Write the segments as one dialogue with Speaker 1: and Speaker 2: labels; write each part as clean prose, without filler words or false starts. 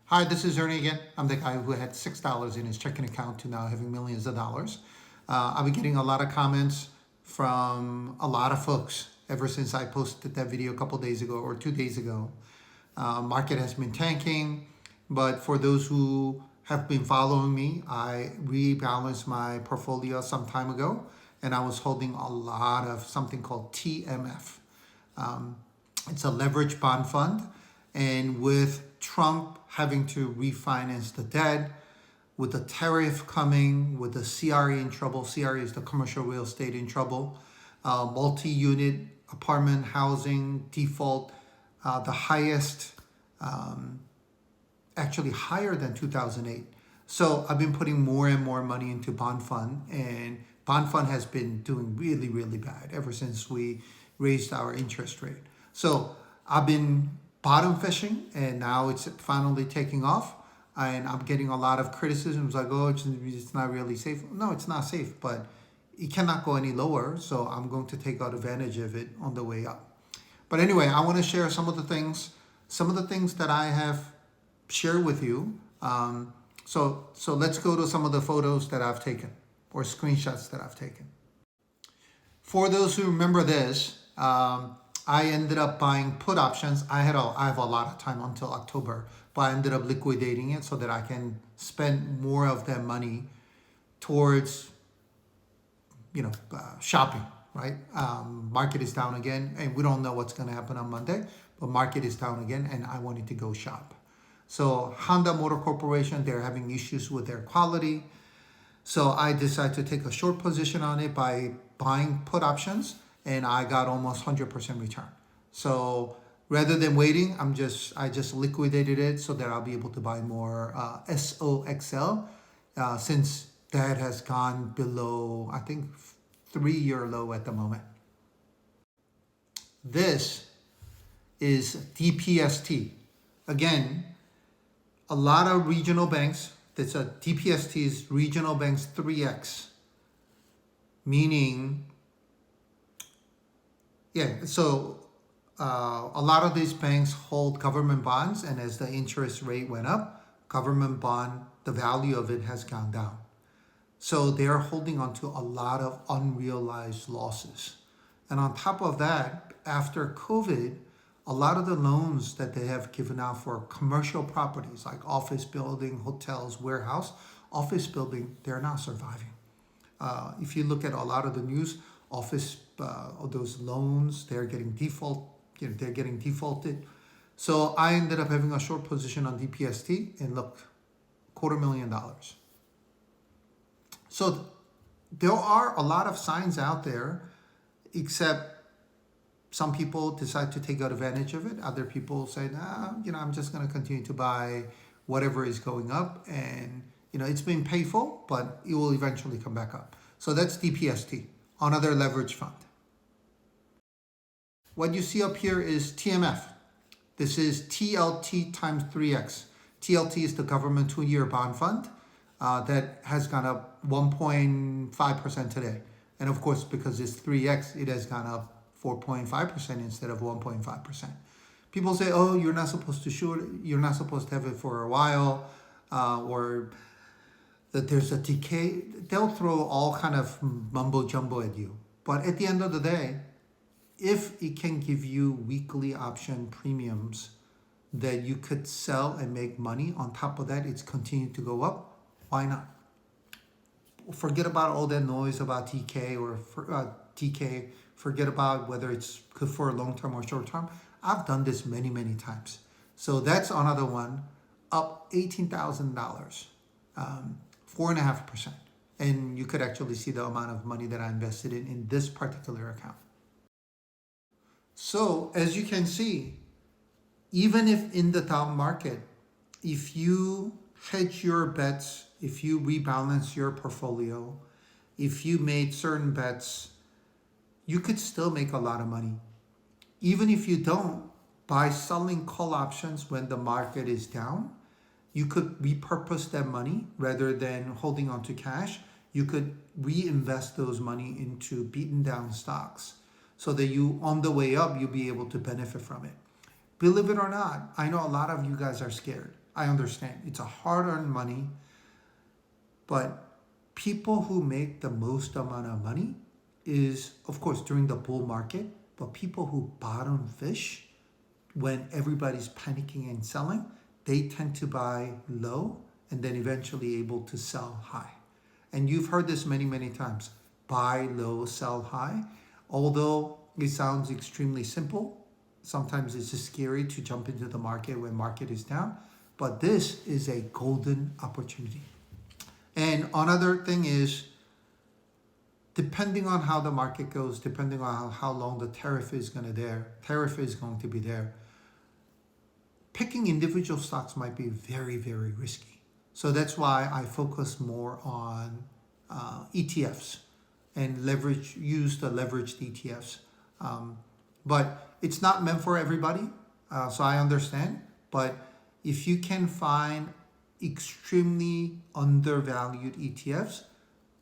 Speaker 1: Hi, this is Ernie again. I'm the guy who had $6 in his checking account to now having millions of dollars. I've been getting a lot of comments from a lot of folks ever since I posted that video a couple days ago or 2 days ago. Market has been tanking, but for those who have been following me, I rebalanced my portfolio some time ago, and I was holding a lot of something called TMF. It's a leverage bond fund. And with Trump having to refinance the debt, with the tariff coming, with the CRE in trouble, CRE is the commercial real estate in trouble, multi-unit apartment housing default, the highest, actually higher than 2008. So I've been putting more and more money into bond fund, and bond fund has been doing really, really bad ever since we raised our interest rate. So I've been bottom fishing, and now it's finally taking off. And I'm getting a lot of criticisms like, oh, it's not really safe. No, it's not safe, but it cannot go any lower. So I'm going to take advantage of it on the way up. But anyway, I want to share some of the things that I have shared with you. So let's go to some of the photos that I've taken or screenshots that I've taken. For those who remember this, I ended up buying put options. I have a lot of time until October, but I ended up liquidating it so that I can spend more of that money towards, shopping, right? Market is down again, and we don't know what's going to happen on Monday, but market is down again, and I wanted to go shop. So Honda Motor Corporation, they're having issues with their quality. So I decided to take a short position on it by buying put options, and I got almost 100% return. So rather than waiting, I just liquidated it so that I'll be able to buy more SOXL since that has gone below, I think, 3-year low at the moment. This is DPST. Again, a lot of regional banks, DPST is regional banks 3X, meaning, so a lot of these banks hold government bonds, and as the interest rate went up, government bond, the value of it has gone down. So they're holding on to a lot of unrealized losses. And on top of that, after COVID, a lot of the loans that they have given out for commercial properties like office building, hotels, warehouse, office building, they're not surviving. If you look at a lot of the news, office, those loans, they're getting defaulted. So I ended up having a short position on DPST, and look, $250,000. So there are a lot of signs out there, except some people decide to take advantage of it. Other people say, I'm just going to continue to buy whatever is going up. And, it's been painful, but it will eventually come back up. So that's DPST, another leverage fund. What you see up here is TMF. This is TLT times 3X. TLT is the government 2-year bond fund that has gone up 1.5% today. And of course, because it's 3X, it has gone up 4.5% instead of 1.5%. People say, oh, you're not supposed to have it for a while, or that there's a decay. They'll throw all kind of mumbo jumbo at you. But at the end of the day, if it can give you weekly option premiums that you could sell and make money, on top of that, it's continued to go up, why not? Forget about all that noise about TK or TK. Forget about whether it's good for long-term or short-term. I've done this many, many times. So that's another one, up $18,000, 4.5%. And you could actually see the amount of money that I invested in this particular account. So as you can see, even if in the down market, if you hedge your bets, if you rebalance your portfolio, if you made certain bets, you could still make a lot of money. Even if you don't, by selling call options when the market is down, you could repurpose that money rather than holding on to cash. You could reinvest those money into beaten down stocks so that you, on the way up, you'll be able to benefit from it. Believe it or not, I know a lot of you guys are scared. I understand. It's a hard-earned money, but people who make the most amount of money is, of course, during the bull market, but people who bottom fish when everybody's panicking and selling, they tend to buy low and then eventually able to sell high. And you've heard this many, many times. Buy low, sell high. Although it sounds extremely simple, sometimes it's just scary to jump into the market when market is down. But this is a golden opportunity. And another thing is, depending on how the market goes, depending on how long the tariff is going to be there, picking individual stocks might be very, very risky. So that's why I focus more on ETFs and use the leveraged ETFs. But it's not meant for everybody, so I understand. But if you can find extremely undervalued ETFs,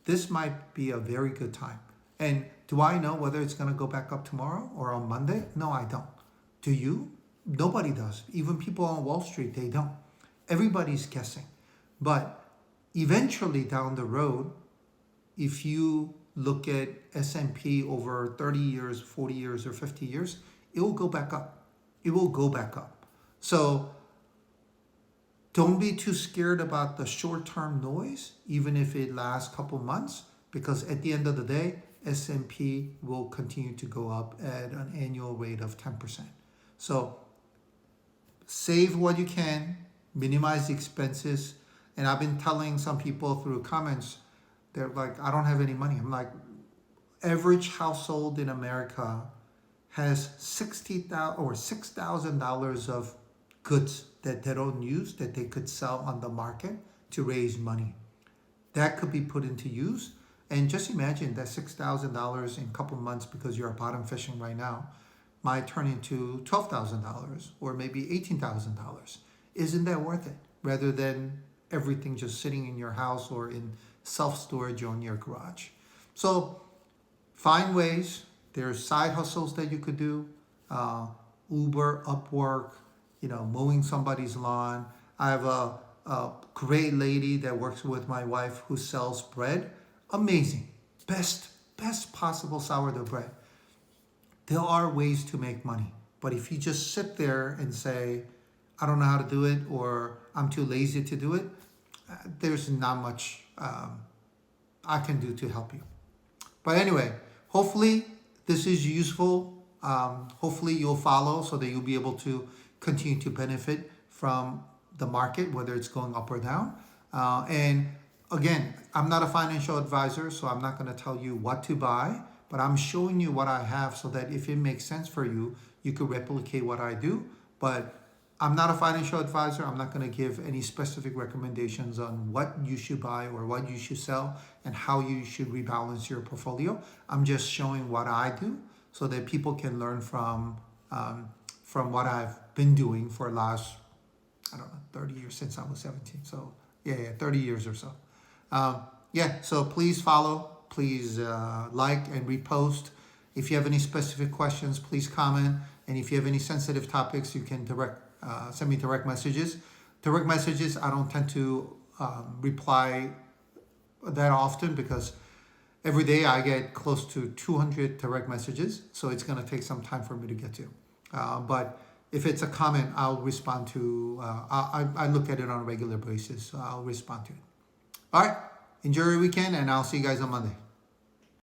Speaker 1: this might be a very good time. And do I know whether it's going to go back up tomorrow or on Monday? No, I don't. Do you? Nobody does. Even people on Wall Street, they don't. Everybody's guessing. But eventually down the road, if you look at S&P over 30 years, 40 years, or 50 years, it will go back up. It will go back up. So don't be too scared about the short-term noise, even if it lasts a couple months, because at the end of the day, S&P will continue to go up at an annual rate of 10%. So save what you can, minimize the expenses. And I've been telling some people through comments, they're like, I don't have any money. I'm like, average household in America has $60,000 or $6,000 of goods that they don't use that they could sell on the market to raise money. That could be put into use. And just imagine that $6,000 in a couple months, because you're bottom fishing right now, might turn into $12,000 or maybe $18,000. Isn't that worth it? Rather than everything just sitting in your house or in self-storage or in your garage. So find ways. There's side hustles that you could do. Uber, Upwork, mowing somebody's lawn. I have a great lady that works with my wife who sells bread. Amazing. Best possible sourdough bread. There are ways to make money. But if you just sit there and say, I don't know how to do it, or I'm too lazy to do it, there's not much I can do to help you. But anyway, hopefully this is useful. Hopefully you'll follow so that you'll be able to continue to benefit from the market, whether it's going up or down. And again, I'm not a financial advisor, so I'm not going to tell you what to buy, but I'm showing you what I have so that if it makes sense for you, you could replicate what I do. But I'm not a financial advisor. I'm not going to give any specific recommendations on what you should buy or what you should sell and how you should rebalance your portfolio. I'm just showing what I do so that people can learn from what I've been doing for the last, 30 years since I was 17. So 30 years or so. So please follow, please like and repost. If you have any specific questions, please comment. And if you have any sensitive topics, you can send me direct messages. Direct messages, I don't tend to reply that often because every day I get close to 200 direct messages. So it's going to take some time for me to get to. But if it's a comment, I'll respond to, I look at it on a regular basis. So I'll respond to it. All right. Enjoy your weekend, and I'll see you guys on Monday.